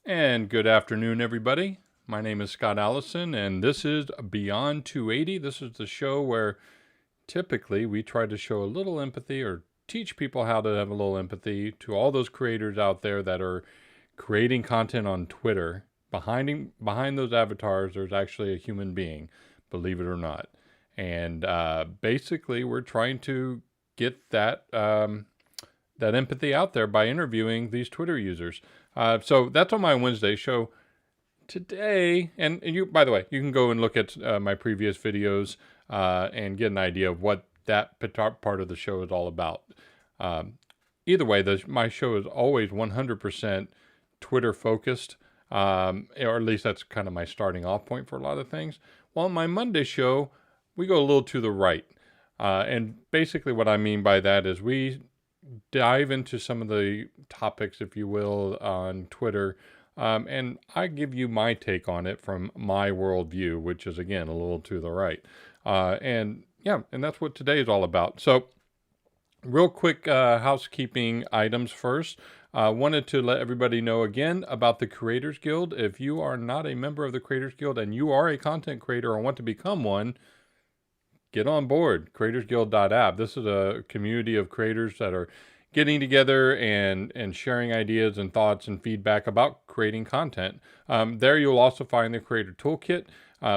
And good afternoon, everybody. My name is Scott Allison, and this is Beyond 280. This is the show where typically we try to show a little empathy or teach people how to have a little empathy to all those creators out there that are creating content on Twitter. Behind those avatars, there's actually a human being, believe it or not. And basically, we're trying to get that empathy out there by interviewing these Twitter users. So that's on my Wednesday show today. And you, by the way, you can go and look at my previous videos and get an idea of what that part of the show is all about. Either way, my show is always 100% Twitter focused, or at least that's kind of my starting off point for a lot of things. Well, on my Monday show, we go a little to the right. And basically what I mean by that is we dive into some of the topics, if you will, on Twitter, and I give you my take on it from my worldview, which is, again, a little to the right. And that's what today is all about. So real quick housekeeping items first. Wanted to let everybody know again about the Creators Guild. If you are not a member of the Creators Guild and you are a content creator or want to become one, get on board, creatorsguild.app. This is a community of creators that are getting together and sharing ideas and thoughts and feedback about creating content. There you'll also find the Creator Toolkit,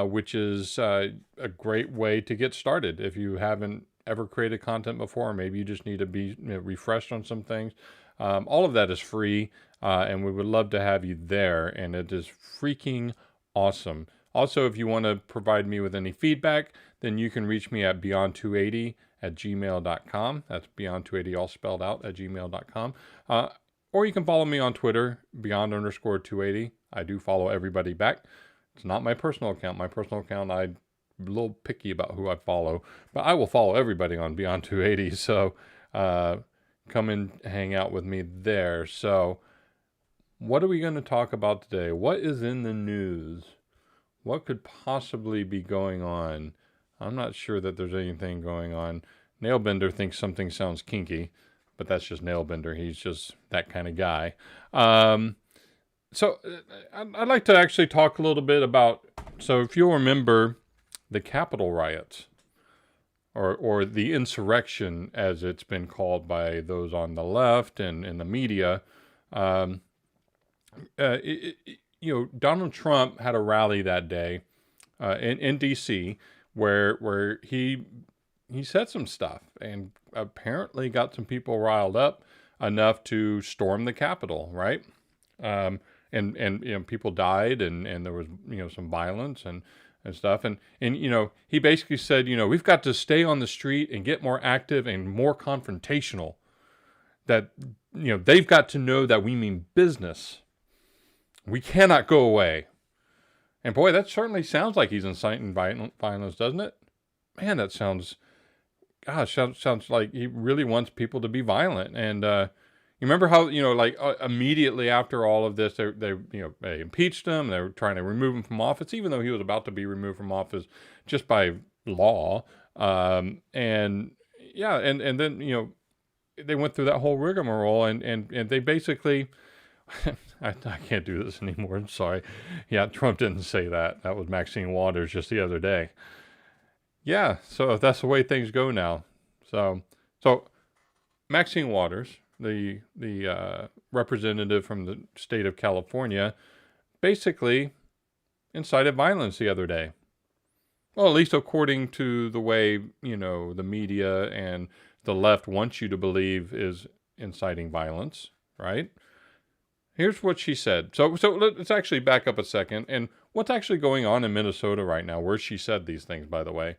which is a great way to get started. If you haven't ever created content before, maybe you just need to be refreshed on some things. All of that is free, and we would love to have you there, and it is freaking awesome. Also, if you want to provide me with any feedback, then you can reach me at beyond280@gmail.com. That's beyond280 all spelled out at gmail.com. Or you can follow me on Twitter, beyond_280. I do follow everybody back. It's not my personal account. My personal account, I'm a little picky about who I follow, but I will follow everybody on Beyond280. So come and hang out with me there. So what are we going to talk about today? What is in the news? What could possibly be going on? I'm not sure that there's anything going on. Nailbender thinks something sounds kinky, but that's just Nailbender. He's just that kind of guy. So I'd like to actually talk a little bit about, so if you'll remember the Capitol riots, or the insurrection as it's been called by those on the left and in the media, Donald Trump had a rally that day in D.C. where he he said some stuff and apparently got some people riled up enough to storm the Capitol, right? Um, and people died, and there was some violence and stuff, and he basically said, we've got to stay on the street and get more active and more confrontational. That they've got to know that we mean business. We cannot go away. And boy, that certainly sounds like he's inciting violence, doesn't it? Man, that sounds like he really wants people to be violent. And you remember how immediately after all of this, they impeached him. They were trying to remove him from office, even though he was about to be removed from office just by law. And then they went through that whole rigmarole, and they basically. I can't do this anymore. I'm sorry. Yeah, Trump didn't say that. That was Maxine Waters just the other day. Yeah, so that's the way things go now. So Maxine Waters, the representative from the state of California, basically incited violence the other day. Well, at least according to the way the media and the left wants you to believe is inciting violence, right? Here's what she said. So let's actually back up a second. And what's actually going on in Minnesota right now, where she said these things, by the way.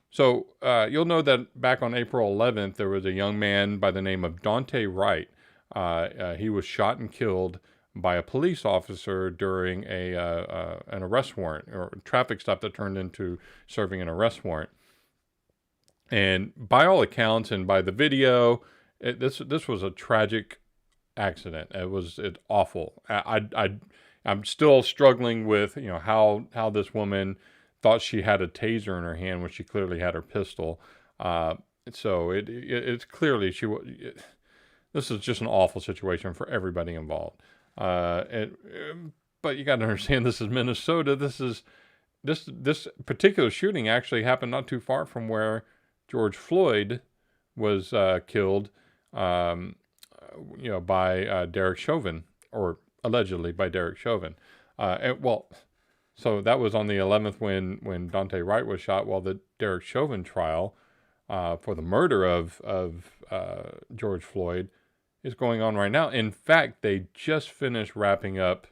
So you'll know that back on April 11th, there was a young man by the name of Daunte Wright. He was shot and killed by a police officer during an arrest warrant, or a traffic stop that turned into serving an arrest warrant. And by all accounts and by the video, this was a tragic accident. It's awful. I'm still struggling with how this woman thought she had a taser in her hand when she clearly had her pistol. So it's clearly this is just an awful situation for everybody involved. But you got to understand, this is Minnesota. This particular shooting actually happened not too far from where George Floyd was killed. By Derek Chauvin, or allegedly by Derek Chauvin. So that was on the 11th when Daunte Wright was shot. Well, the Derek Chauvin trial for the murder of George Floyd is going on right now. In fact, they just finished wrapping up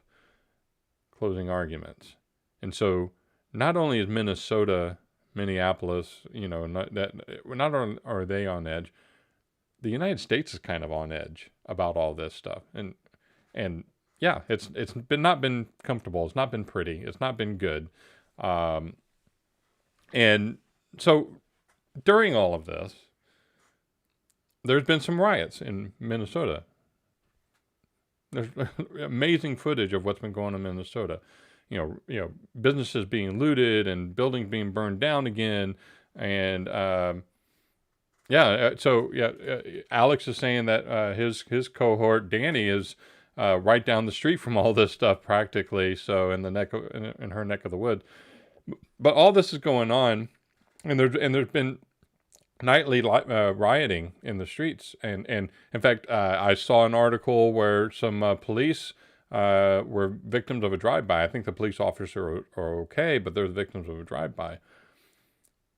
closing arguments. And so not only is Minneapolis, not only are they on edge, the United States is kind of on edge about all this stuff. And yeah, it's not been comfortable. It's not been pretty. It's not been good. And so during all of this, there's been some riots in Minnesota. There's amazing footage of what's been going on in Minnesota. Businesses being looted and buildings being burned down again. And Alex is saying that his cohort Danny is right down the street from all this stuff practically. So in her neck of the woods, but all this is going on, and there's been nightly rioting in the streets, and in fact I saw an article where some police were victims of a drive-by. I think the police officers are okay, but they're the victims of a drive-by.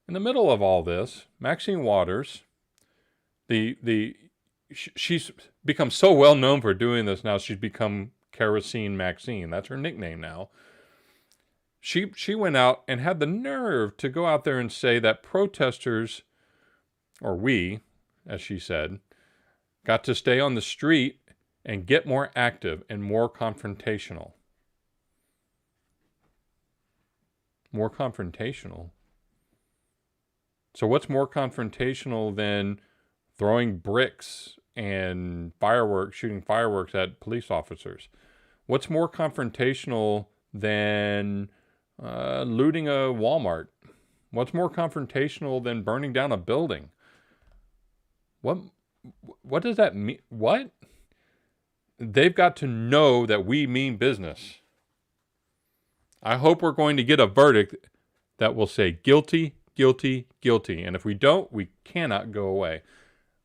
In the middle of all this, Maxine Waters, she's become so well known for doing this now. She's become Kerosene Maxine. That's her nickname now. She went out and had the nerve to go out there and say that protesters, or we, as she said, got to stay on the street and get more active and more confrontational. More confrontational. So what's more confrontational than throwing bricks and shooting fireworks at police officers? What's more confrontational than looting a Walmart? What's more confrontational than burning down a building? What does that mean? What? They've got to know that we mean business. I hope we're going to get a verdict that will say guilty, guilty, guilty. And if we don't, we cannot go away.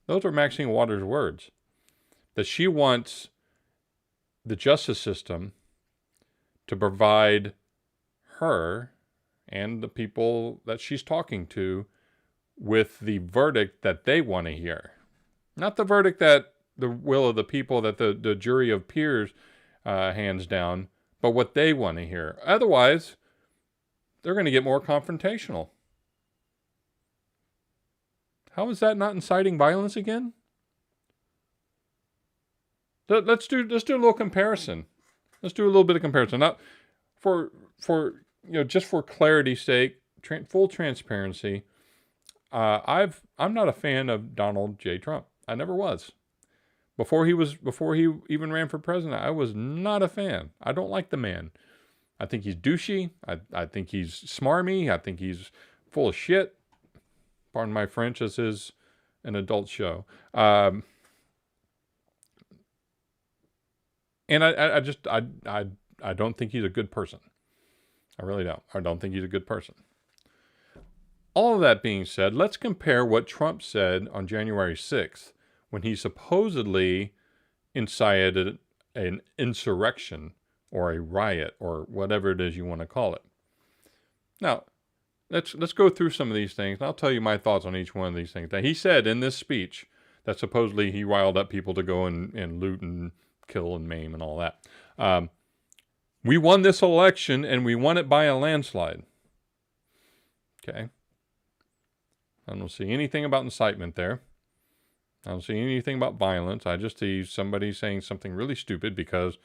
Those are Maxine Waters' words. That she wants the justice system to provide her and the people that she's talking to with the verdict that they want to hear. Not the verdict that the will of the people, that the jury of peers hands down, but what they want to hear. Otherwise, they're going to get more confrontational. How is that not inciting violence again? Let's do a little comparison. Let's do a little bit of comparison. Not for just for clarity's sake, full transparency. I'm not a fan of Donald J. Trump. I never was. Before he even ran for president, I was not a fan. I don't like the man. I think he's douchey. I think he's smarmy. I think he's full of shit. Pardon my French. This is an adult show. And I don't think he's a good person. I really don't. I don't think he's a good person. All of that being said, let's compare what Trump said on January 6th when he supposedly incited an insurrection or a riot or whatever it is you want to call it. Now, let's go through some of these things, and I'll tell you my thoughts on each one of these things. Now, he said in this speech that supposedly he riled up people to go and loot and kill and maim and all that. We won this election, and we won it by a landslide. Okay. I don't see anything about incitement there. I don't see anything about violence. I just see somebody saying something really stupid because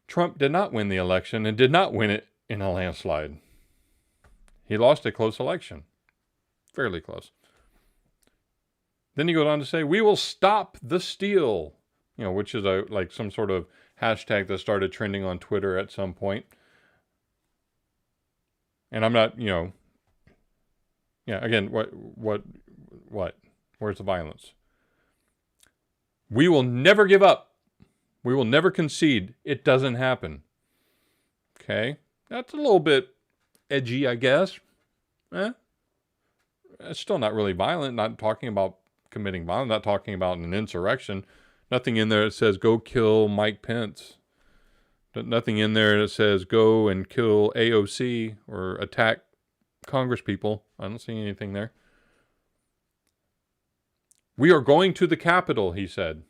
Trump did not win the election and did not win it in a landslide. He lost a close election. Fairly close. Then he goes on to say, we will stop the steal, which is like some sort of hashtag that started trending on Twitter at some point. And I'm not, again, what? Where's the violence? We will never give up. We will never concede. It doesn't happen. Okay? That's a little bit edgy, I guess. It's still not really violent. Not talking about committing violence. Not talking about an insurrection. Nothing in there that says go kill Mike Pence. Nothing in there that says go and kill AOC or attack Congress people. I don't see anything there. We are going to the Capitol, he said.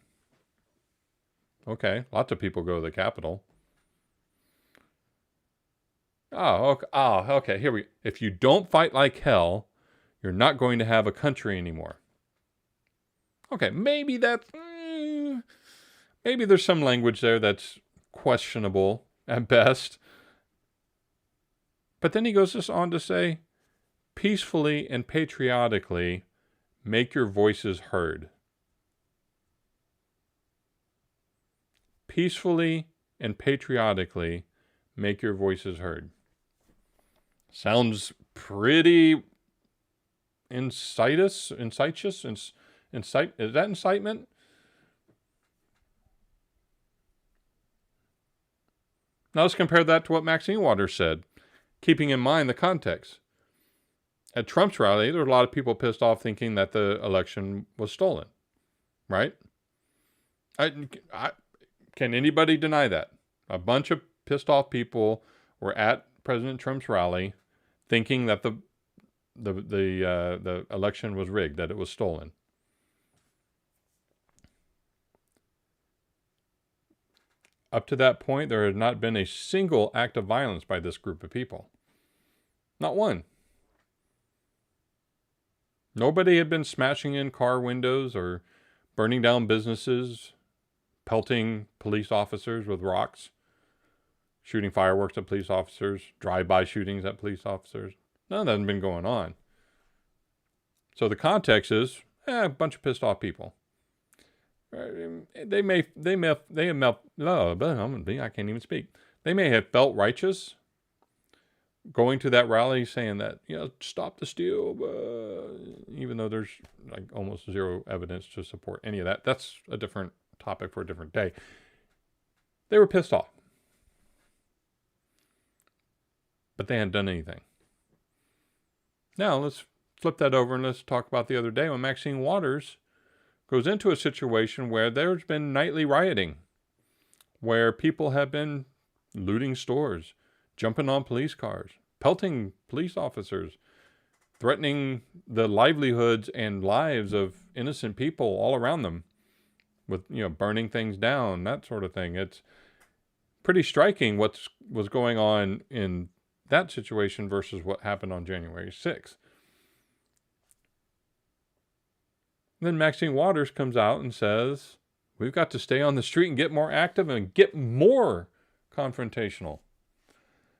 Okay, lots of people go to the Capitol. Okay. Here we go. If you don't fight like hell, you're not going to have a country anymore. Okay, maybe there's some language there that's questionable at best. But then he goes on to say, peacefully and patriotically, make your voices heard. Peacefully and patriotically, make your voices heard. Sounds pretty incitious. Is that incitement? Now let's compare that to what Maxine Waters said, keeping in mind the context. At Trump's rally, there were a lot of people pissed off thinking that the election was stolen, right? Can anybody deny that? A bunch of pissed off people were at President Trump's rally thinking that the election was rigged, that it was stolen. Up to that point, there had not been a single act of violence by this group of people. Not one. Nobody had been smashing in car windows or burning down businesses, pelting police officers with rocks, shooting fireworks at police officers, drive-by shootings at police officers. None of that had been going on. So the context is a bunch of pissed off people. They may I can't even speak. They may have felt righteous going to that rally saying that, stop the steal, even though there's like almost zero evidence to support any of that. That's a different topic for a different day. They were pissed off. But they hadn't done anything. Now let's flip that over and let's talk about the other day when Maxine Waters goes into a situation where there's been nightly rioting, where people have been looting stores, jumping on police cars, pelting police officers, threatening the livelihoods and lives of innocent people all around them with, burning things down, that sort of thing. It's pretty striking what was going on in that situation versus what happened on January 6th. Then Maxine Waters comes out and says, we've got to stay on the street and get more active and get more confrontational.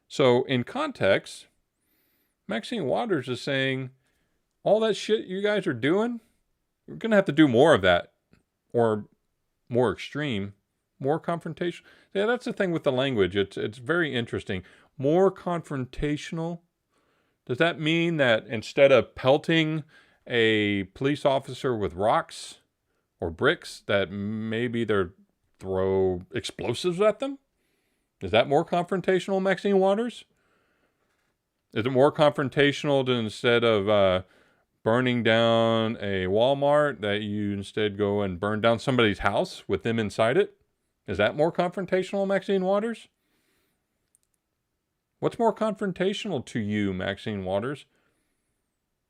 So in context, Maxine Waters is saying, all that shit you guys are doing, you're going to have to do more of that, or more extreme, more confrontation. Yeah, that's the thing with the language. It's very interesting. More confrontational. Does that mean that instead of pelting a police officer with rocks or bricks, that maybe they're throw explosives at them? Is that more confrontational, Maxine Waters? Is it more confrontational than instead of burning down a Walmart, that you instead go and burn down somebody's house with them inside it? Is that more confrontational, Maxine Waters? What's more confrontational to you, Maxine Waters?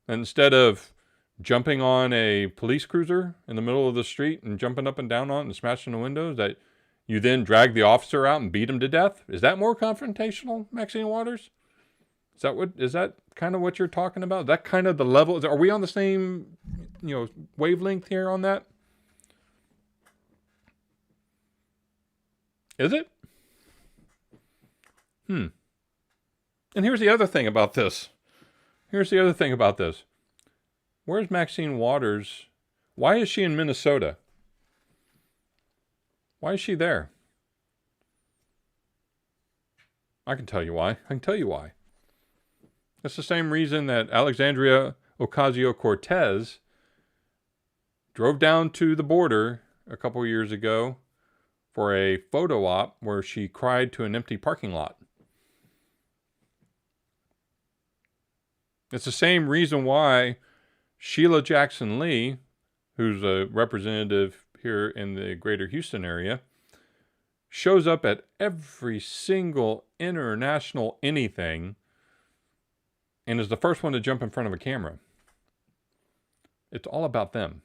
Instead of jumping on a police cruiser in the middle of the street and jumping up and down on it and smashing the windows, that you then drag the officer out and beat him to death? Is that more confrontational, Maxine Waters? Is that kind of what you're talking about? Is that kind of the level? Are we on the same, wavelength here on that? Is it? And here's the other thing about this. Where's Maxine Waters? Why is she in Minnesota? Why is she there? I can tell you why. It's the same reason that Alexandria Ocasio-Cortez drove down to the border a couple years ago for a photo op where she cried to an empty parking lot. It's the same reason why Sheila Jackson Lee, who's a representative here in the greater Houston area, shows up at every single international anything and is the first one to jump in front of a camera. It's all about them.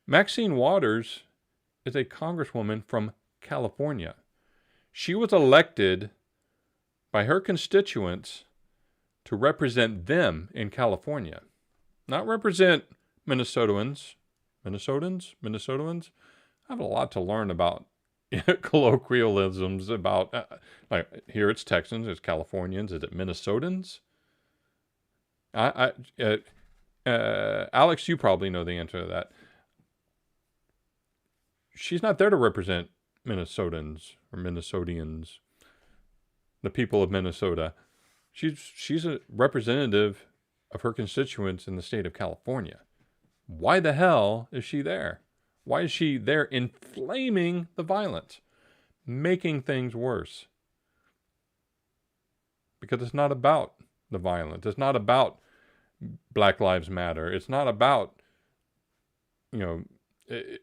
Maxine Waters is a congresswoman from California. She was elected by her constituents to represent them in California, not represent Minnesotans. I have a lot to learn about colloquialisms about, like here it's Texans, it's Californians, is it Minnesotans? Alex, you probably know the answer to that. She's not there to represent Minnesotans or Minnesotians, the people of Minnesota. She's a representative of her constituents in the state of California. Why the hell is she there? Why is she there inflaming the violence, making things worse? Because it's not about the violence. It's not about Black Lives Matter. It's not about,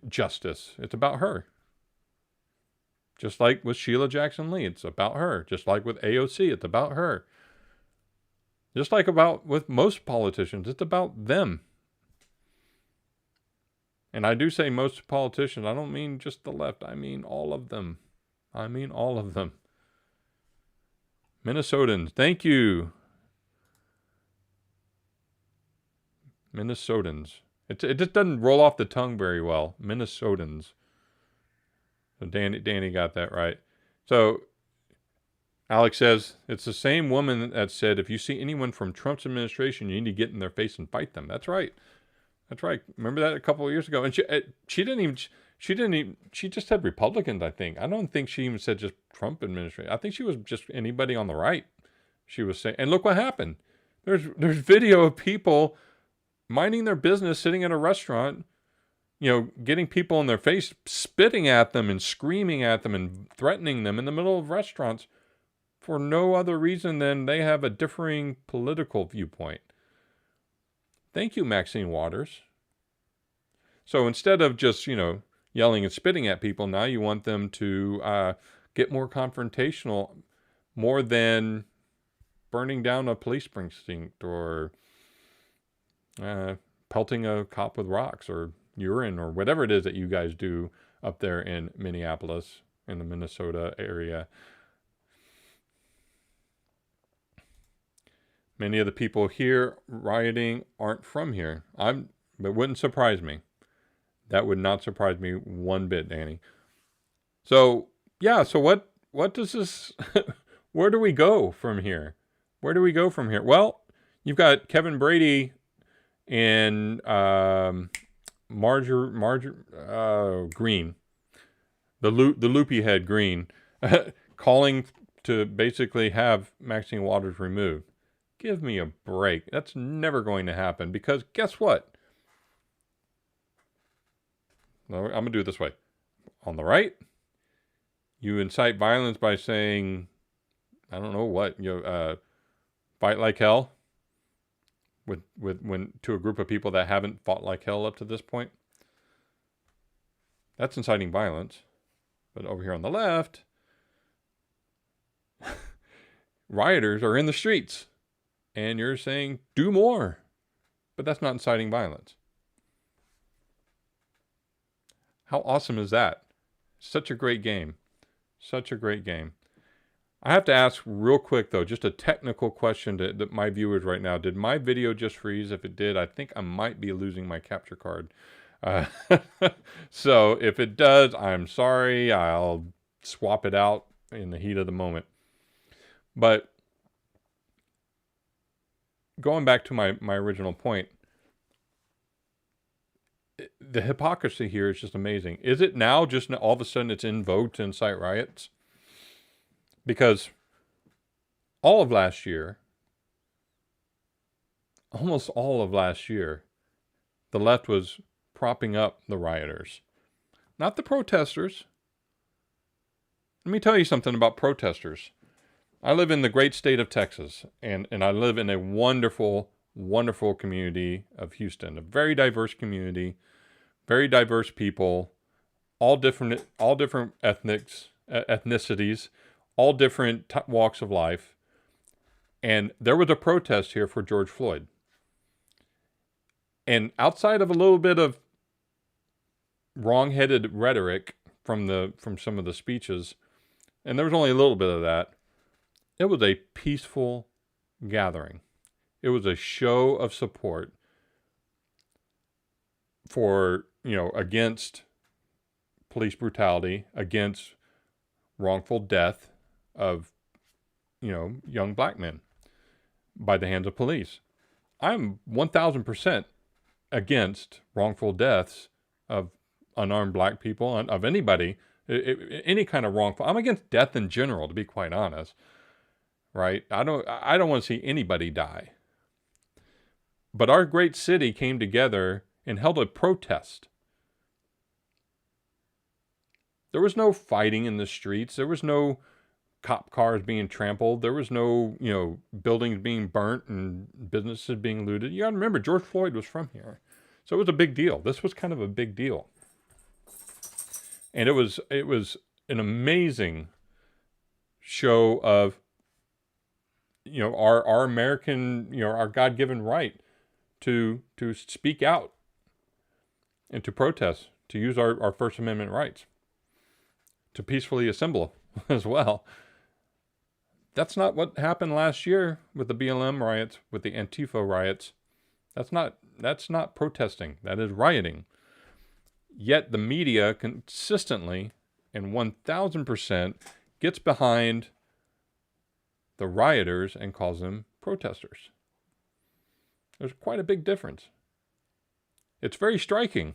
justice. It's about her. Just like with Sheila Jackson Lee, it's about her. Just like with AOC, it's about her. Just like with most politicians, it's about them. And I do say most politicians, I don't mean just the left, I mean all of them. Minnesotans, thank you. Minnesotans. It just doesn't roll off the tongue very well. Minnesotans. So Danny got that right. So Alex says, it's the same woman that said, if you see anyone from Trump's administration, you need to get in their face and fight them. That's right. Remember that a couple of years ago? And she just said Republicans, I think. I don't think she even said just Trump administration. I think she was just anybody on the right. She was saying, and look what happened. There's video of people minding their business, sitting in a restaurant, getting people in their face, spitting at them and screaming at them and threatening them in the middle of restaurants for no other reason than they have a differing political viewpoint. Thank you, Maxine Waters. So instead of just, yelling and spitting at people, now you want them to get more confrontational, more than burning down a police precinct or pelting a cop with rocks or urine or whatever it is that you guys do up there in Minneapolis, in the Minnesota area. Many of the people here rioting aren't from here. It wouldn't surprise me. That would not surprise me one bit, Danny. So, yeah, so what does this, where do we go from here? Where do we go from here? Well, you've got Kevin Brady and Green, the loopy head Green, calling to basically have Maxine Waters removed. Give me a break. That's never going to happen because guess what? I'm going to do it this way. On the right, you incite violence by saying, I don't know what, fight like hell when to a group of people that haven't fought like hell up to this point. That's inciting violence. But over here on the left, rioters are in the streets. And you're saying, do more. But that's not inciting violence. How awesome is that? Such a great game. Such a great game. I have to ask real quick, though, just a technical question to my viewers right now. Did my video just freeze? If it did, I think I might be losing my capture card. So if it does, I'm sorry. I'll swap it out in the heat of the moment. But going back to my original point, the hypocrisy here is just amazing. Is it now just all of a sudden it's in vogue to incite riots? Because all of last year, almost all of last year, the left was propping up the rioters, not the protesters. Let me tell you something about protesters. I live in the great state of Texas, and I live in a wonderful, wonderful community of Houston, a very diverse community, very diverse people, all different ethnicities, all different walks of life. And there was a protest here for George Floyd. And outside of a little bit of wrong-headed rhetoric from some of the speeches, and there was only a little bit of that, it was a peaceful gathering. It was a show of support for, against police brutality, against wrongful death of, young black men by the hands of police. I'm 1,000% against wrongful deaths of unarmed black people, of anybody, any kind of wrongful. I'm against death in general, to be quite honest. Right? I don't want to see anybody die. But our great city came together and held a protest. There was no fighting in the streets. There was no cop cars being trampled. There was no, buildings being burnt and businesses being looted. You got to remember, George Floyd was from here. So it was a big deal. This was kind of a big deal. And it was an amazing show of our American, our God-given right to speak out and to protest, to use our First Amendment rights, to peacefully assemble as well. That's not what happened last year with the BLM riots, with the Antifa riots. That's not protesting. That is rioting. Yet the media consistently and 1,000% gets behind the rioters and calls them protesters. There's quite a big difference. It's very striking.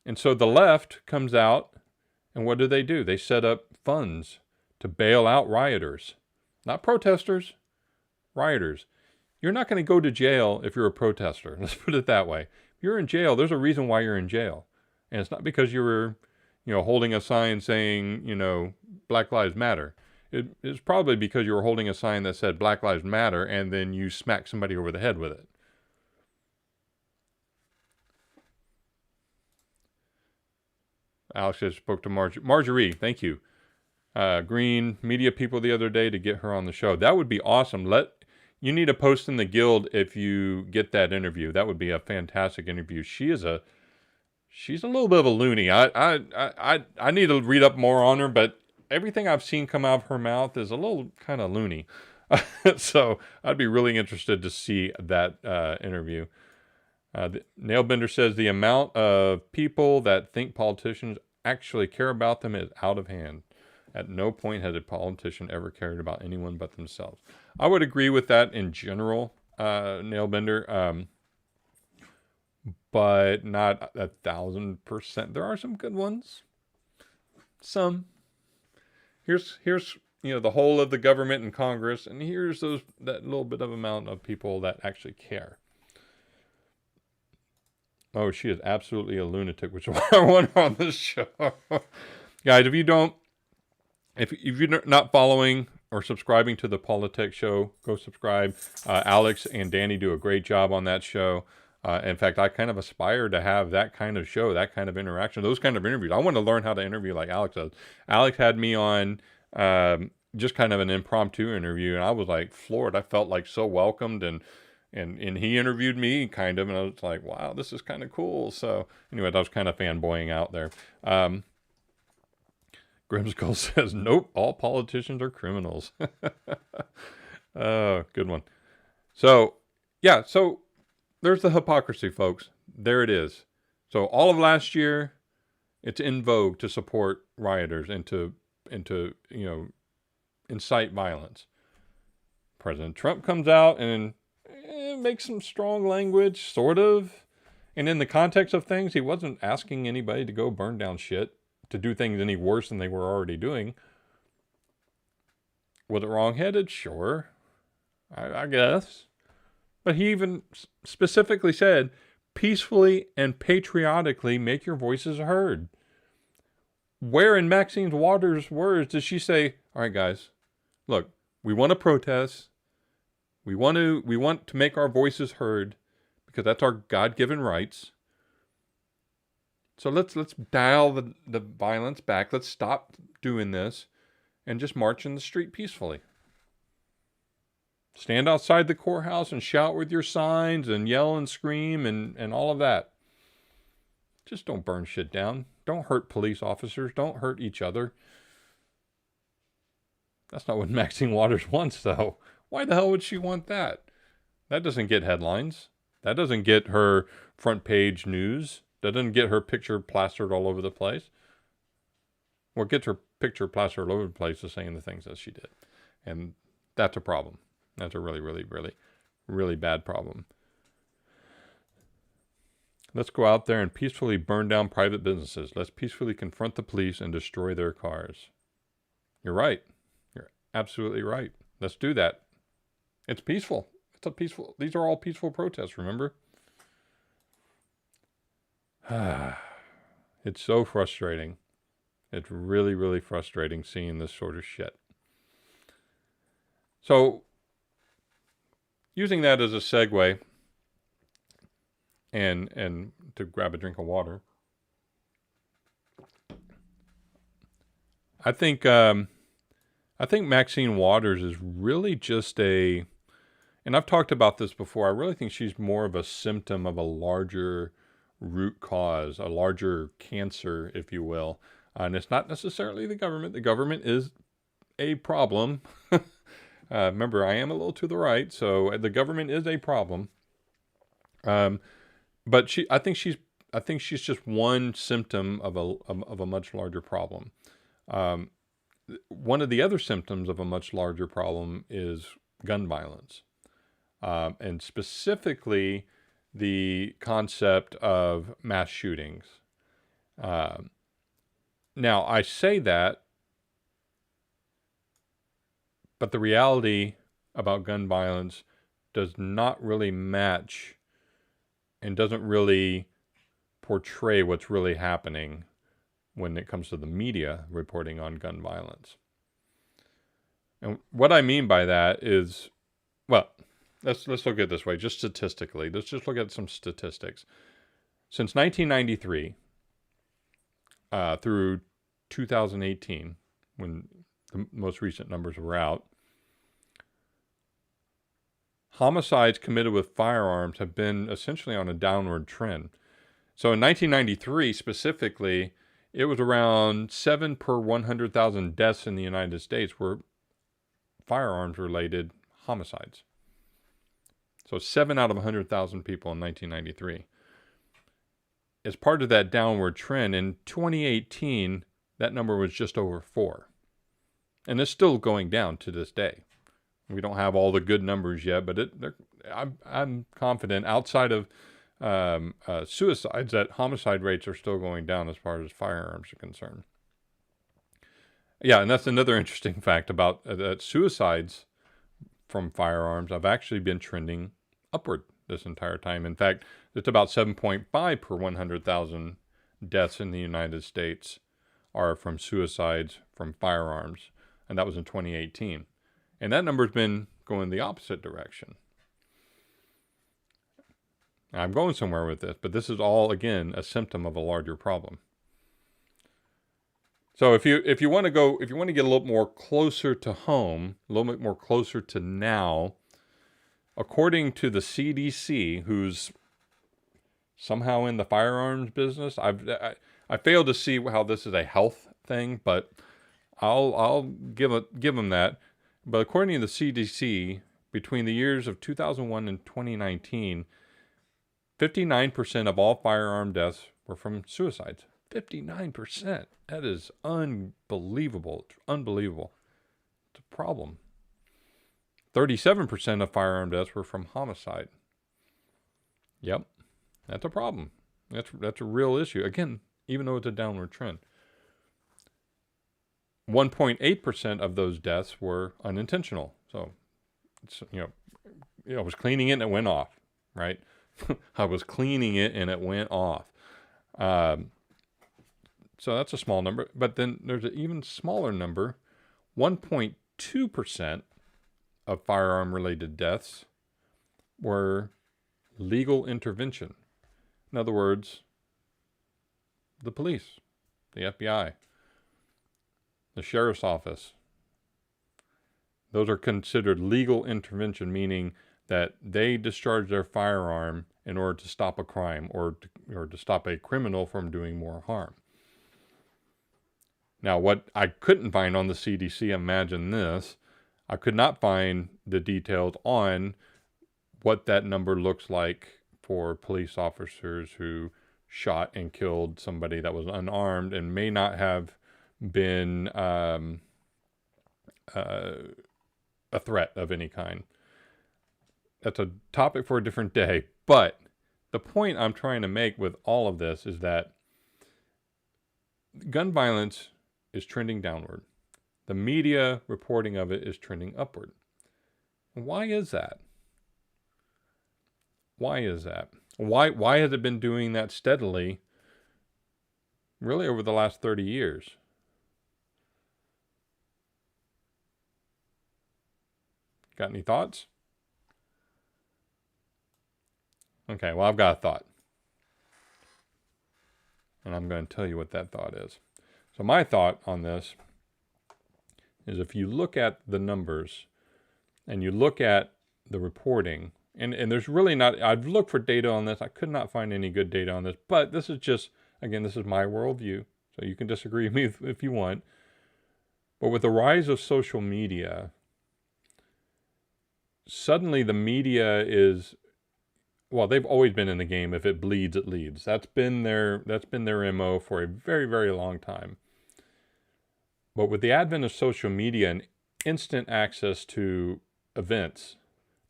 And so the left comes out, and what do? They set up funds to bail out rioters. Not protesters, rioters. You're not going to go to jail if you're a protester. Let's put it that way. If you're in jail, there's a reason why you're in jail. And it's not because you were, holding a sign saying, Black Lives Matter. It's probably because you were holding a sign that said Black Lives Matter and then you smacked somebody over the head with it. Alex just spoke to Marjorie. Thank you. Green media people the other day to get her on the show. That would be awesome. You need to post in the guild if you get that interview. That would be a fantastic interview. She's a little bit of a loony. I need to read up more on her, but everything I've seen come out of her mouth is a little kind of loony. So I'd be really interested to see that interview. Nailbender says the amount of people that think politicians actually care about them is out of hand. At no point has a politician ever cared about anyone but themselves. I would agree with that in general, Nailbender, but not 1,000%. There are some good ones. Some. Here's the whole of the government and Congress, and here's that little bit of amount of people that actually care. Oh, she is absolutely a lunatic, which is why I want her on this show. Guys, if you're not following or subscribing to the Politics Show, go subscribe. Alex and Danny do a great job on that show. In fact, I kind of aspire to have that kind of show, that kind of interaction, those kind of interviews. I want to learn how to interview like Alex does. Alex had me on just kind of an impromptu interview, and I was like floored. I felt like so welcomed, and he interviewed me kind of, and I was like, wow, this is kind of cool. So anyway, I was kind of fanboying out there. Grimskull says, nope, all politicians are criminals. Oh, good one. So, yeah, so there's the hypocrisy, folks. There it is. So all of last year, it's in vogue to support rioters and to incite violence. President Trump comes out and makes some strong language, sort of. And in the context of things, he wasn't asking anybody to go burn down shit, to do things any worse than they were already doing. Was it wrong-headed? Sure. I guess. But he even specifically said, peacefully and patriotically make your voices heard. Where in Maxine Waters' words does she say, all right, guys, look, we want to protest. We want to make our voices heard because that's our God-given rights. So let's dial the violence back. Let's stop doing this and just march in the street peacefully. Stand outside the courthouse and shout with your signs and yell and scream and all of that. Just don't burn shit down. Don't hurt police officers. Don't hurt each other. That's not what Maxine Waters wants, though. Why the hell would she want that? That doesn't get headlines. That doesn't get her front page news. That doesn't get her picture plastered all over the place. What gets her picture plastered all over the place is saying the things that she did. And that's a problem. That's a really, really, really, really bad problem. Let's go out there and peacefully burn down private businesses. Let's peacefully confront the police and destroy their cars. You're right. You're absolutely right. Let's do that. It's peaceful. These are all peaceful protests, remember? It's so frustrating. It's really, really frustrating seeing this sort of shit. So, using that as a segue, and to grab a drink of water, I think Maxine Waters is really just and I've talked about this before, I really think she's more of a symptom of a larger root cause, a larger cancer, if you will. And it's not necessarily the government. The government is a problem. Remember, I am a little to the right, so the government is a problem. But I think she's just one symptom of a much larger problem. One of the other symptoms of a much larger problem is gun violence, and specifically the concept of mass shootings. Now, I say that, but the reality about gun violence does not really match and doesn't really portray what's really happening when it comes to the media reporting on gun violence. And what I mean by that is, well, let's look at it this way, just statistically. Let's just look at some statistics. Since 1993 through 2018, when the most recent numbers were out. Homicides committed with firearms have been essentially on a downward trend. So in 1993 specifically, it was around 7 per 100,000 deaths in the United States were firearms-related homicides. So 7 out of 100,000 people in 1993. As part of that downward trend, in 2018, that number was just over 4. And it's still going down to this day. We don't have all the good numbers yet, but I'm confident outside of suicides that homicide rates are still going down as far as firearms are concerned. Yeah, and that's another interesting fact about that suicides from firearms have actually been trending upward this entire time. In fact, it's about 7.5 per 100,000 deaths in the United States are from suicides from firearms, and that was in 2018. And that number's been going the opposite direction. I'm going somewhere with this, but this is all, again, a symptom of a larger problem. So if you want to get a little more closer to home, a little bit more closer to now, according to the CDC, who's somehow in the firearms business, I fail to see how this is a health thing, but I'll give them that. But according to the CDC, between the years of 2001 and 2019, 59% of all firearm deaths were from suicides. 59%. That is unbelievable. It's unbelievable. It's a problem. 37% of firearm deaths were from homicide. Yep, that's a problem. That's a real issue. Again, even though it's a downward trend. 1.8% of those deaths were unintentional. So, it's, I was cleaning it and it went off, right? I was cleaning it and it went off. So that's a small number. But then there's an even smaller number. 1.2% of firearm-related deaths were legal intervention. In other words, the police, the FBI, the sheriff's office. Those are considered legal intervention, meaning that they discharge their firearm in order to stop a crime or to stop a criminal from doing more harm. Now, what I couldn't find on the CDC, imagine this, I could not find the details on what that number looks like for police officers who shot and killed somebody that was unarmed and may not have been a threat of any kind. That's a topic for a different day. But the point I'm trying to make with all of this is that gun violence is trending downward. The media reporting of it is trending upward. Why is that? Why is that? Why has it been doing that steadily, really over the last 30 years? Got any thoughts? Okay, well, I've got a thought. And I'm going to tell you what that thought is. So my thought on this is if you look at the numbers and you look at the reporting, and there's really not, I've looked for data on this. I could not find any good data on this, but this is just, again, this is my worldview. So you can disagree with me if you want. But with the rise of social media, suddenly the media is, well, they've always been in the game. If it bleeds, it leads. That's been their MO for a very, very long time. But with the advent of social media and instant access to events,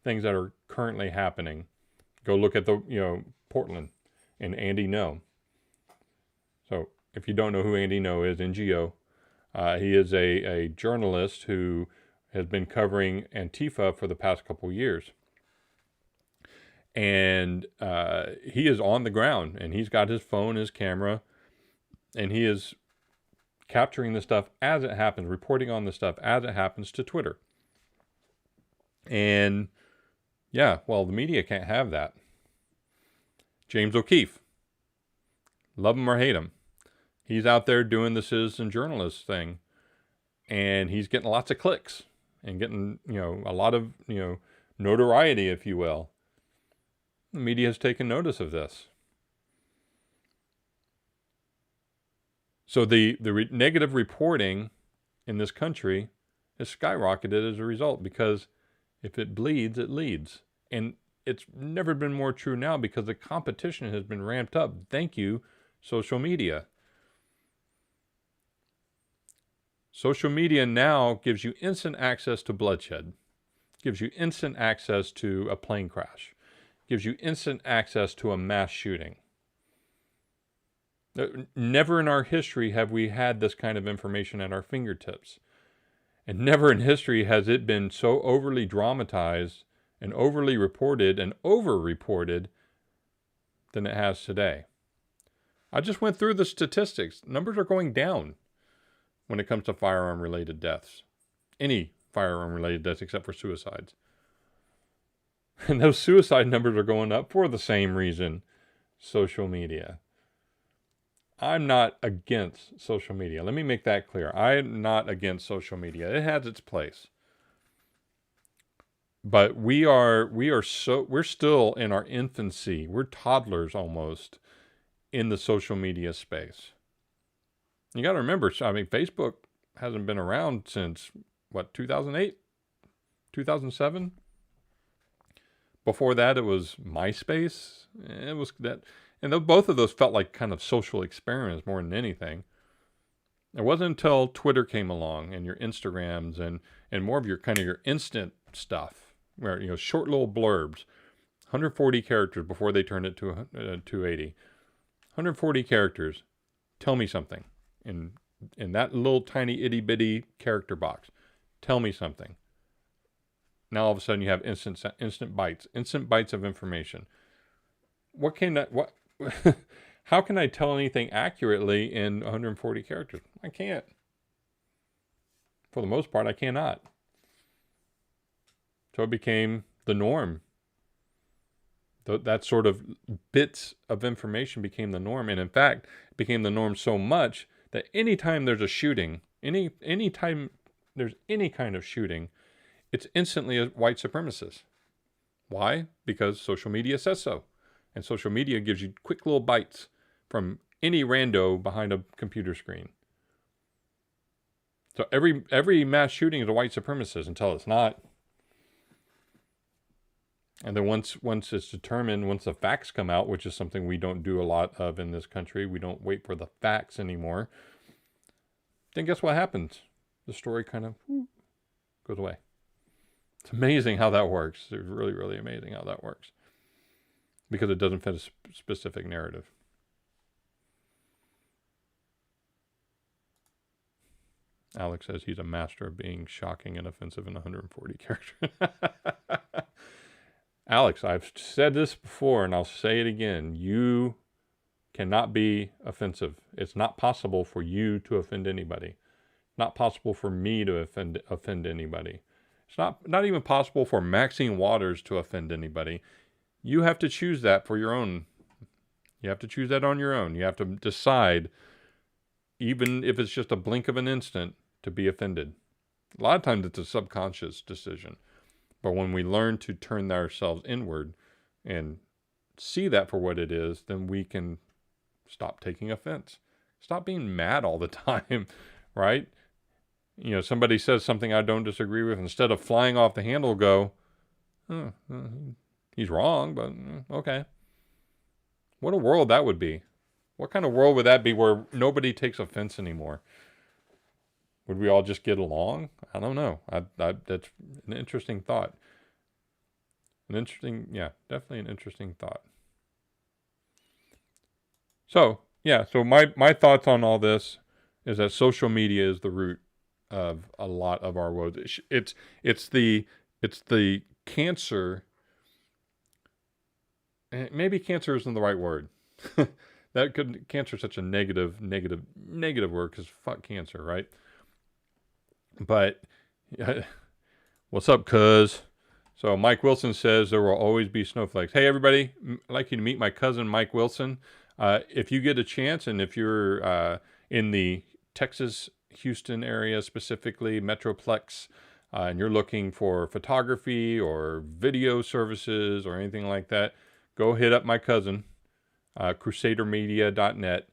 things that are currently happening, go look at Portland and Andy Ngo. So if you don't know who Andy Ngo is, NGO, he is a journalist who has been covering Antifa for the past couple years. And he is on the ground, and he's got his phone, his camera, and he is capturing the stuff as it happens, reporting on the stuff as it happens to Twitter. And yeah, well, the media can't have that. James O'Keefe, love him or hate him, he's out there doing the citizen journalist thing. and he's getting lots of clicks and getting, a lot of, notoriety, if you will. The media has taken notice of this. So the negative reporting in this country has skyrocketed as a result, because if it bleeds, it leads. And it's never been more true now, because the competition has been ramped up. Thank you, social media. Social media now gives you instant access to bloodshed, gives you instant access to a plane crash, gives you instant access to a mass shooting. Never in our history have we had this kind of information at our fingertips. And never in history has it been so overly dramatized and overly reported and over-reported than it has today. I just went through the statistics. Numbers are going down when it comes to firearm-related deaths. Any firearm-related deaths except for suicides. And those suicide numbers are going up for the same reason: social media. I'm not against social media. Let me make that clear. I'm not against social media. It has its place. But we're still in our infancy. We're toddlers almost in the social media space. You got to remember, Facebook hasn't been around since, 2008? 2007? Before that, it was MySpace. It was that, and both of those felt like kind of social experiments more than anything. It wasn't until Twitter came along and your Instagrams and more of your kind of your instant stuff, where, short little blurbs, 140 characters before they turned it to 280. 140 characters. Tell me something. In that little tiny itty bitty character box. Tell me something. Now all of a sudden you have instant bites of information. How can I tell anything accurately in 140 characters? I can't. For the most part, I cannot. So it became the norm. That sort of bits of information became the norm. And in fact, it became the norm so much that anytime there's a shooting, anytime there's any kind of shooting, it's instantly a white supremacist. Why? Because social media says so. And social media gives you quick little bites from any rando behind a computer screen. So every mass shooting is a white supremacist until it's not. And then once it's determined, once the facts come out, which is something we don't do a lot of in this country, we don't wait for the facts anymore, then guess what happens? The story kind of goes away. It's amazing how that works. It's really, really amazing how that works. Because it doesn't fit a specific narrative. Alex says he's a master of being shocking and offensive in 140 characters. Alex, I've said this before and I'll say it again. You cannot be offensive. It's not possible for you to offend anybody. Not possible for me to offend anybody. It's not even possible for Maxine Waters to offend anybody. You have to choose that for your own. You have to choose that on your own. You have to decide, even if it's just a blink of an instant, to be offended. A lot of times it's a subconscious decision. But when we learn to turn ourselves inward and see that for what it is, then we can stop taking offense. Stop being mad all the time, right? Somebody says something I don't disagree with. Instead of flying off the handle, go, he's wrong, but okay. What a world that would be. What kind of world would that be where nobody takes offense anymore? Would we all just get along? I don't know. That's an interesting thought. Definitely an interesting thought. So my thoughts on all this is that social media is the root of a lot of our woes. It's the cancer. Maybe cancer isn't the right word. Cancer is such a negative word, because fuck cancer, right? But what's up, cuz? So Mike Wilson says there will always be snowflakes. Hey, everybody, I'd like you to meet my cousin, Mike Wilson. If you get a chance, and if you're in the Texas, Houston area specifically, Metroplex, and you're looking for photography or video services or anything like that, go hit up my cousin, crusadermedia.net.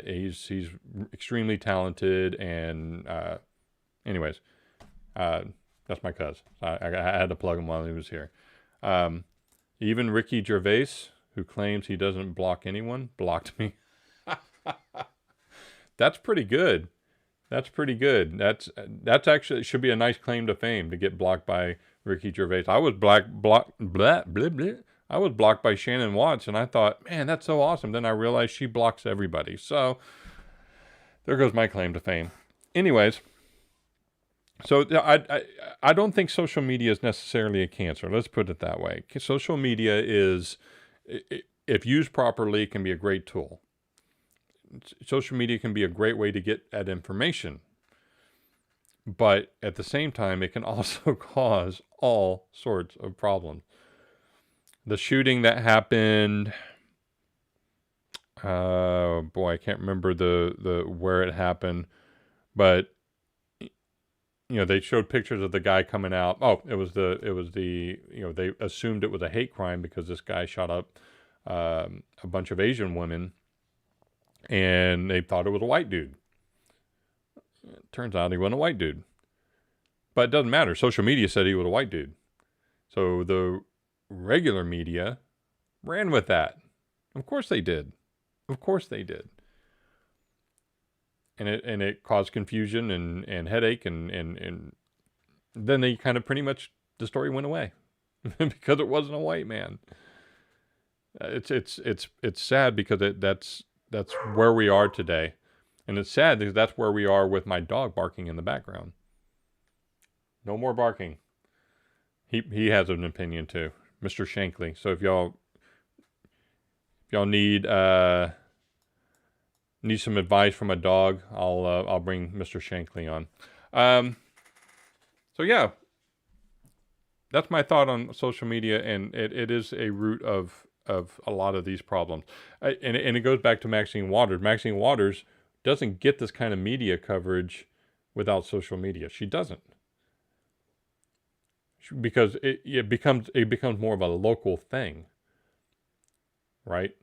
He's extremely talented, and anyways, that's my cousin. I had to plug him while he was here. Even Ricky Gervais, who claims he doesn't block anyone, blocked me. That's pretty good. That's pretty good. That's actually should be a nice claim to fame to get blocked by Ricky Gervais. I was I was blocked by Shannon Watts, and I thought, man, that's so awesome. Then I realized she blocks everybody. So there goes my claim to fame. Anyways, so I don't think social media is necessarily a cancer. Let's put it that way. Social media is, if used properly, can be a great tool. Social media can be a great way to get at information. But at the same time, it can also cause all sorts of problems. The shooting that happened, I can't remember the where it happened, but they showed pictures of the guy coming out. Oh, it was the they assumed it was a hate crime because this guy shot up a bunch of Asian women, and they thought it was a white dude. It turns out he wasn't a white dude. But it doesn't matter. Social media said he was a white dude. So the regular media ran with that. Of course they did. Of course they did. And it caused confusion and headache, and then they kind of pretty much, the story went away because it wasn't a white man. It's sad because that's where we are today. And it's sad because that's where we are with my dog barking in the background. No more barking. He has an opinion too, Mr. Shankly. So if y'all need some advice from a dog, I'll bring Mr. Shankly on. So yeah, that's my thought on social media, and it is a root of a lot of these problems. And it goes back to Maxine Waters. Maxine Waters doesn't get this kind of media coverage without social media. She doesn't. Because it becomes more of a local thing, right?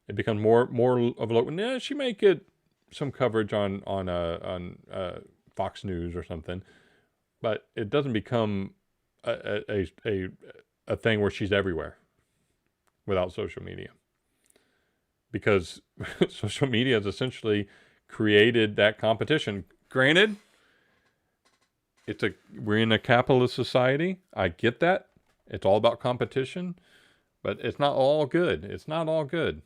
It becomes more of a local. Yeah, she may get some coverage on Fox News or something, but it doesn't become a thing where she's everywhere without social media. Because social media has essentially created that competition. Granted, we're in a capitalist society. I get that. It's all about competition, but it's not all good. It's not all good.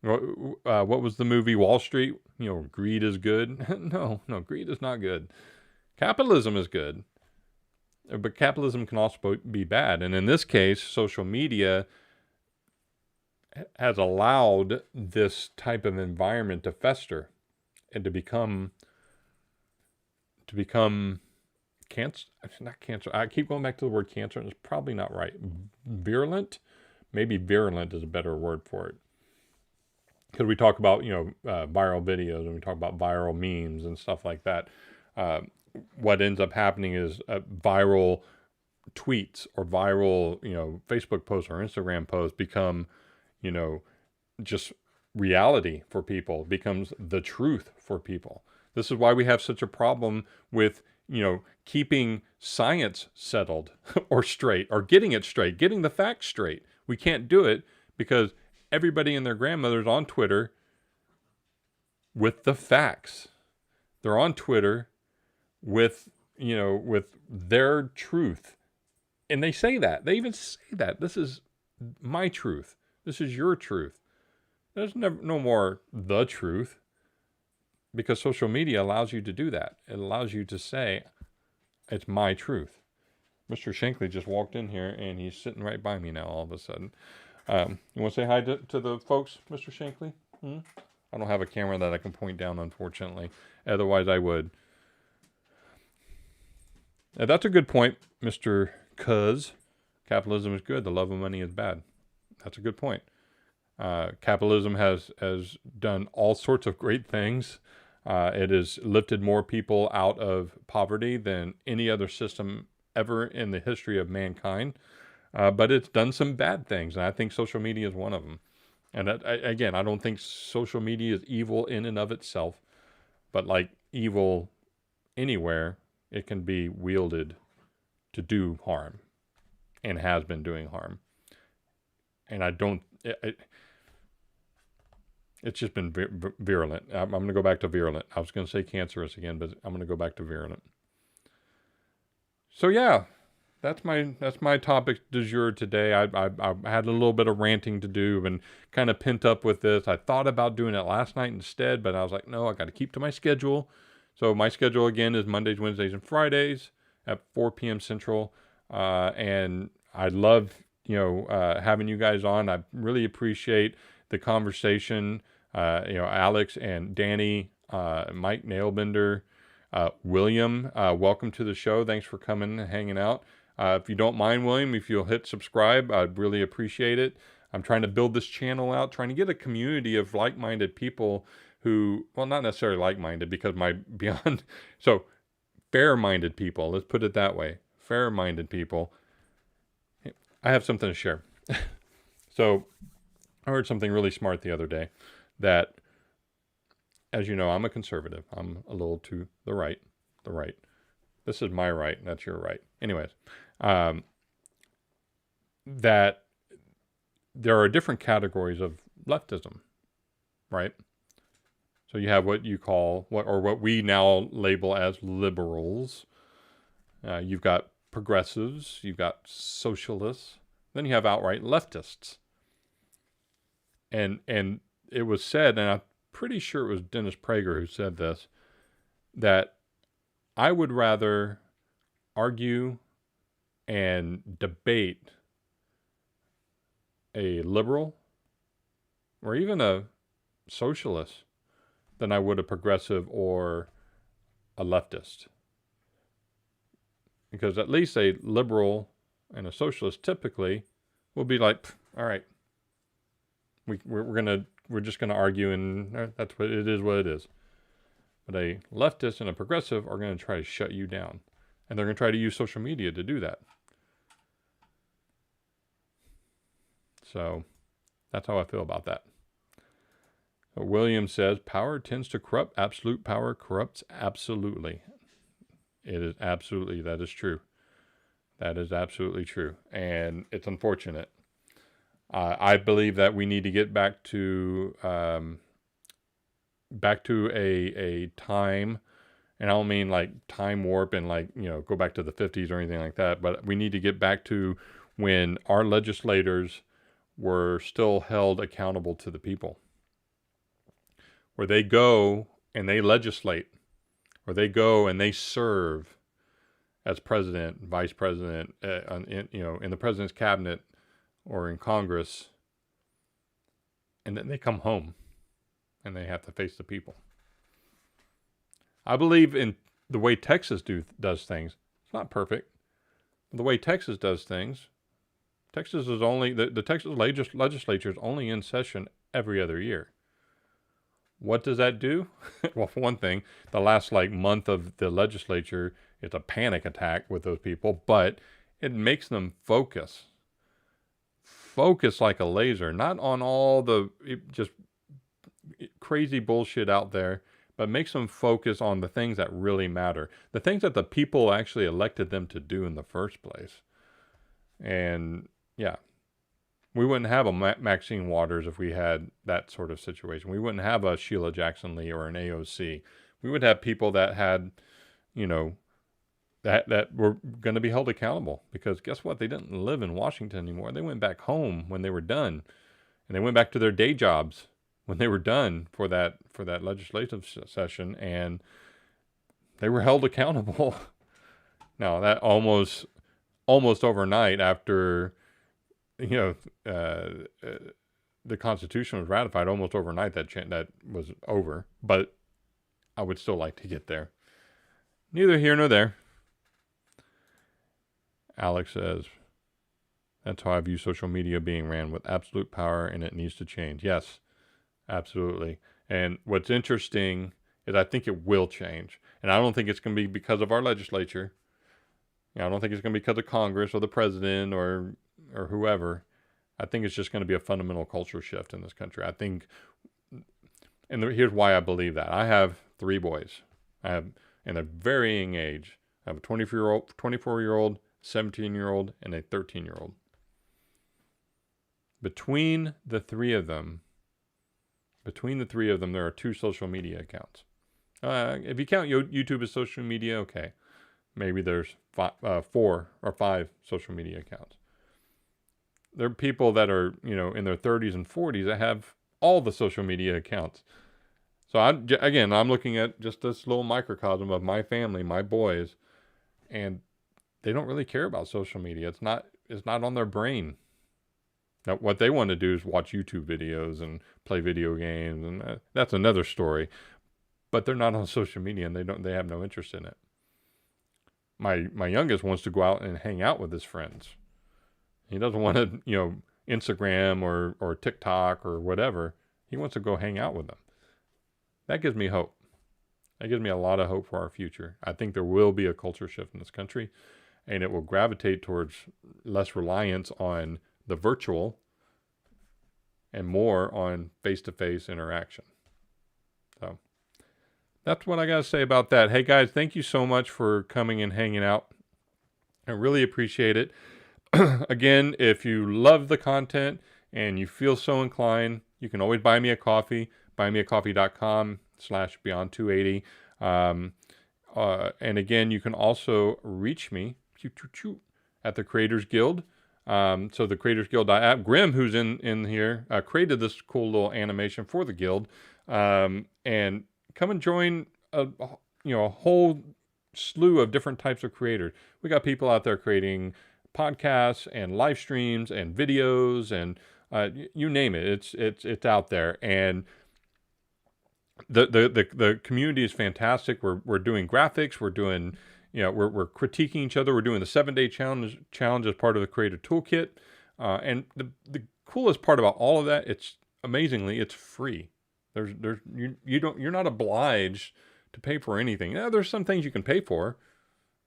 What was the movie Wall Street? Greed is good. No, greed is not good. Capitalism is good, but capitalism can also be bad. And in this case, social media has allowed this type of environment to fester and to become cancer. Not cancer. I keep going back to the word cancer, and it's probably not right. Virulent? Maybe virulent is a better word for it. Because we talk about, viral videos, and we talk about viral memes and stuff like that. What ends up happening is viral tweets or viral, Facebook posts or Instagram posts become, just reality for people. It becomes the truth for people. This is why we have such a problem with, keeping science settled or straight, or getting it straight, getting the facts straight. We can't do it because everybody and their grandmother's on Twitter with the facts. They're on Twitter with their truth. And they say that. They even say that. This is my truth. This is your truth. There's no more the truth. Because social media allows you to do that. It allows you to say, it's my truth. Mr. Shankly just walked in here, and he's sitting right by me now all of a sudden. You want to say hi to the folks, Mr. Shankly? I don't have a camera that I can point down, unfortunately. Otherwise, I would. Now, that's a good point, Mr. Cuz. Capitalism is good. The love of money is bad. That's a good point. Capitalism has done all sorts of great things. It has lifted more people out of poverty than any other system ever in the history of mankind. But it's done some bad things, and I think social media is one of them. And again, I don't think social media is evil in and of itself, but like evil anywhere, it can be wielded to do harm and has been doing harm. And I don't, it's just been virulent. I'm going to go back to virulent. I was going to say cancerous again, but I'm going to go back to virulent. So yeah, that's my topic du jour today. I had a little bit of ranting to do and kind of pent up with this. I thought about doing it last night instead, but I was like, no, I got to keep to my schedule. So my schedule again is Mondays, Wednesdays, and Fridays at 4 p.m. Central. And I love having you guys on. I really appreciate the conversation. Alex and Danny, Mike Nailbender, William, welcome to the show. Thanks for coming and hanging out. If you don't mind, William, if you'll hit subscribe, I'd really appreciate it. I'm trying to build this channel out, trying to get a community of like-minded people who, well, not necessarily like-minded because fair-minded people, let's put it that way. Fair-minded people. I have something to share. So I heard something really smart the other day that, as you know, I'm a conservative. I'm a little to the right. This is my right, and that's your right. Anyways, that there are different categories of leftism, right? So you have what you call, what we now label as liberals. You've got progressives, you've got socialists, then you have outright leftists. And it was said, and I'm pretty sure it was Dennis Prager who said this, that I would rather argue and debate a liberal or even a socialist than I would a progressive or a leftist. Because at least a liberal and a socialist typically will be like, all right, we're just gonna argue, and that's what it is. But a leftist and a progressive are going to try to shut you down, and they're going to try to use social media to do that. So that's how I feel about that. So William says, power tends to corrupt. Absolute power corrupts absolutely. It is absolutely, that is true. That is absolutely true. And it's unfortunate. I believe that we need to get back to a time, and I don't mean like time warp and like, go back to the 50s or anything like that, but we need to get back to when our legislators were still held accountable to the people, where they go and they legislate, or they go and they serve as president, vice president, in the president's cabinet or in Congress, and then they come home and they have to face the people. I believe in the way Texas does things. It's not perfect. The way Texas does things, Texas is only, the Texas legislature is only in session every other year. What does that do? Well, for one thing, the last month of the legislature, it's a panic attack with those people, but it makes them focus like a laser, not on all the just crazy bullshit out there, but makes them focus on the things that really matter, the things that the people actually elected them to do in the first place. And yeah, we wouldn't have a Maxine Waters if we had that sort of situation. We wouldn't have a Sheila Jackson Lee or an AOC. We would have people that had, that were going to be held accountable, because guess what? They didn't live in Washington anymore. They went back home when they were done, and they went back to their day jobs when they were done for that legislative session, and they were held accountable. Now that almost overnight after, the Constitution was ratified, almost overnight that was over. But I would still like to get there. Neither here nor there. Alex says, that's how I view social media being ran with absolute power, and it needs to change. Yes, absolutely. And what's interesting is I think it will change. And I don't think it's going to be because of our legislature. I don't think it's going to be because of Congress or the president or whoever. I think it's just going to be a fundamental culture shift in this country. I think, and here's why I believe that. I have 3 boys. And they're varying age. I have a 24-year-old, 17-year-old, and a 13-year-old. Between the three of them, there are 2 social media accounts. If you count YouTube as social media, okay. Maybe there's 4 or 5 social media accounts. There are people that are, in their 30s and 40s that have all the social media accounts. So I'm looking at just this little microcosm of my family, my boys, and they don't really care about social media. It's not on their brain. Now, what they want to do is watch YouTube videos and play video games, and that's another story. But they're not on social media, and they have no interest in it. My youngest wants to go out and hang out with his friends. He doesn't want to, Instagram or TikTok or whatever. He wants to go hang out with them. That gives me hope. That gives me a lot of hope for our future. I think there will be a culture shift in this country, and it will gravitate towards less reliance on the virtual and more on face-to-face interaction. So that's what I got to say about that. Hey guys, thank you so much for coming and hanging out. I really appreciate it. Again, if you love the content and you feel so inclined, you can always buy me a coffee, buymeacoffee.com/beyond280. And again, you can also reach me at the Creators Guild. So the Creators Guild app, Grim, who's in here, created this cool little animation for the guild. And come and join a whole slew of different types of creators. We got people out there creating podcasts and live streams and videos and you name it. It's out there. And the community is fantastic. We're doing graphics. We're doing, we're critiquing each other. We're doing the 7-day challenge as part of the Creator Toolkit. And the coolest part about all of that, it's free. You're not obliged to pay for anything. There's some things you can pay for.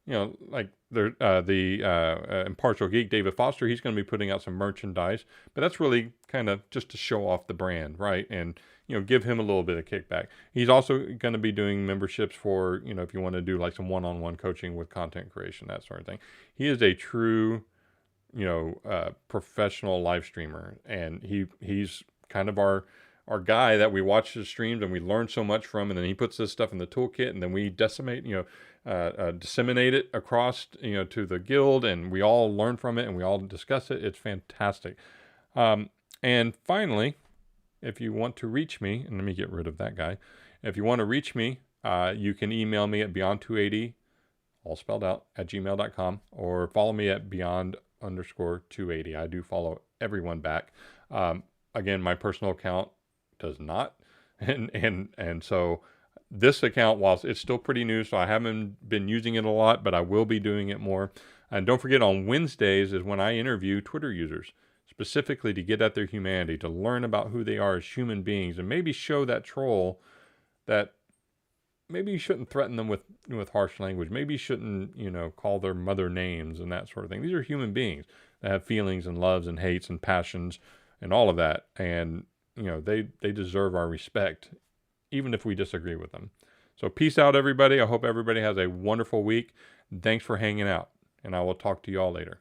Like the Impartial Geek, David Foster, he's going to be putting out some merchandise, but that's really kind of just to show off the brand, right? And, give him a little bit of kickback. He's also going to be doing memberships for, if you want to do like some one-on-one coaching with content creation, that sort of thing. He is a true, professional live streamer, and he's kind of our guy that we watch his streams and we learn so much from, and then he puts this stuff in the toolkit, and then we disseminate it across, to the guild, and we all learn from it and we all discuss it. It's fantastic. And finally, if you want to reach me, and let me get rid of that guy. If you want to reach me, you can email me at beyond280, all spelled out, @gmail.com, or follow me at beyond_280. I do follow everyone back. Again, my personal account does not. And so this account, whilst it's still pretty new, so I haven't been using it a lot, but I will be doing it more. And don't forget, on Wednesdays is when I interview Twitter users, specifically to get at their humanity, to learn about who they are as human beings, and maybe show that troll that maybe you shouldn't threaten them with harsh language. Maybe you shouldn't, call their mother names and that sort of thing. These are human beings that have feelings and loves and hates and passions and all of that. And, they deserve our respect, even if we disagree with them. So peace out, everybody. I hope everybody has a wonderful week. Thanks for hanging out, and I will talk to you all later.